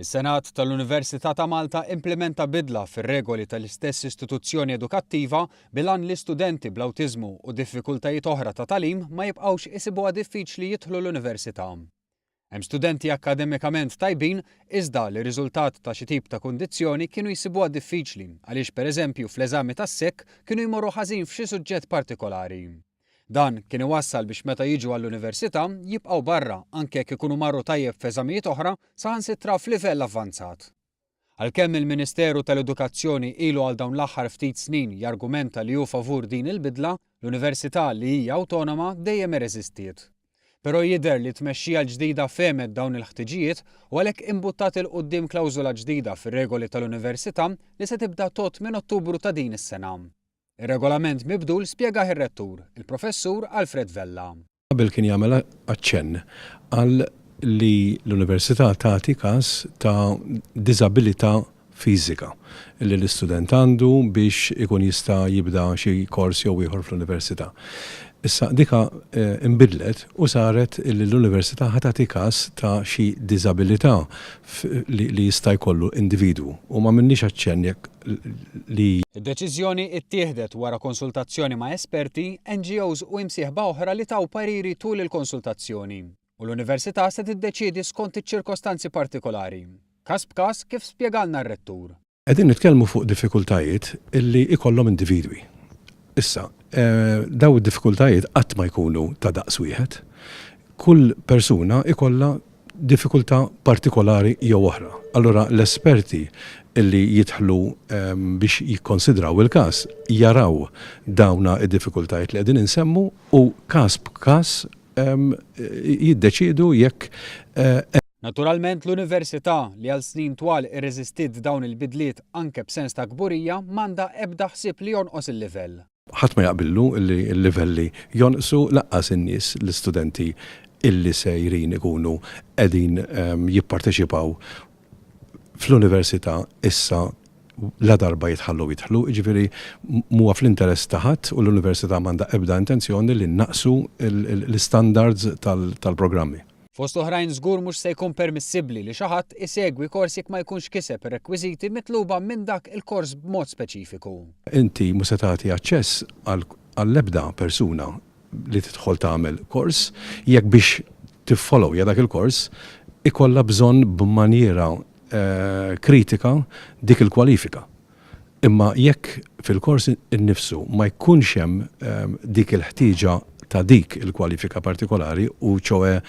Is-Senat tal-Università ta' Malta implementa bidla fir-regoli tal-istess istituzzjoni edukattiva bilan li studenti bl-awtiżmu u diffikultajiet oħra ta' tagħlim ma jibqgħux isibuha diffiċli jidħlu l-università. Hemm studenti akademikament tajbin iżda li riżultat ta' xi tip ta' kundizzjoni kienu jsibuha diffiċli għaliex pereżempju fl-eżami tas-sekk kienu jmorru ħażin f'xi suġġett partikolari. Dan kien iwassal biex meta jiġu għall-università jibqgħu barra anke jekk ikunu marru tajjeb f'eżamijiet oħra saħansitra f'livell avvanzat. Għalkemm il-Ministeru tal-Edukazzjoni ilu għal dawn l-aħħar ftit snin jargumenta li hu favur din il-bidla, l-Università li hija awtonoma dejjem irreżistiet. Però jidher li tmexxija l-ġdida femet dawn il-ħtiġijiet u għalhekk imbuttat il quddiem klawżola ġdida fir-regoli tal-Università li se tibda tot minn Ottubru ta' din is-sena. Ir-regolament mibdul spjegah ir-rettur, il-professur Alfred Vella. Qabel kien jagħmel aċċenn għal li l-Università tagħti każ ta' diżabilità fiżika li l-istudent għandu biex ikun jista' jibda xi kors jew ieħor fl-Università. Issa dika inbidlet u saret li l-Università ħatati każ ta' xi diżabilità li jista' jkollu individwu u ma minnix aċċenn jekk li Id-deċiżjoni ttieħdet wara konsultazzjoni ma' esperti, NGOs u imsieħba oħra li taw pariri tul il-konsultazzjoni. U l-Università se tiddeċiedi skont iċ-ċirkostanzi partikolari. Każ b'każ kif spjegalna r-rettur. Qegħdin nitkellmu fuq diffikultajiet illi ikollhom individwi. Issa, daw id-diffikultajiet qatt ma jkunu ta' daqs wieħed. Kull persuna ikollha diffikultà partikolari jew oħra. Allura l-esperti illi jidħlu biex jikkonsidraw il-każ jaraw dawna id-diffikultajiet li qegħdin insemmu u każ b'każ jiddeċiedu jekk Naturalment l-Università li għal snin twal irreżistiet dawn il-bidliet anke b'sens ta' kburija m'għandha ebda ħsieb li jonqos il-livell. Ħadd ma jaqbillu li l-livelli jonqsu laqqas in-nies l-istudenti illi sejrin ikunu qegħdin jipparteċipaw fl-Università issa la darba jidħlu, ġifieri huwa fl-interess ta' ħadd u l-Università m'għandha ebda intenzjoni li naqsu l-standards tal-programmi. Fost oħrajn żgur mhux se jkun permissibbli li xi ħadd isegwi kors jekk ma jkunx kiseb ir-rekwiżiti mitluba minn dak il-kors b'mod speċifiku. Inti mhux se tagħti aċċess għall-ebda persuna li tidħol tagħmel kors jekk biex tiffollowja dak il-kors ikollha bżonn b'maniera kritika dik il-kwalifika. Imma jekk fil-kors innifsu ma jkunx hemm dik il-ħtieġa ta' dik il-kwalifika partikolari u ċoe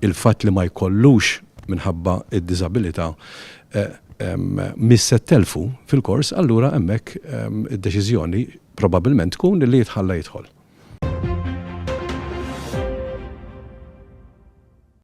il-fatt li ma jkollux minħabba id-diżabilità mis-settelfu fil-kors, allura hemmhekk id-deċiżjoni probabbilment tkun li jitħalla jidħol.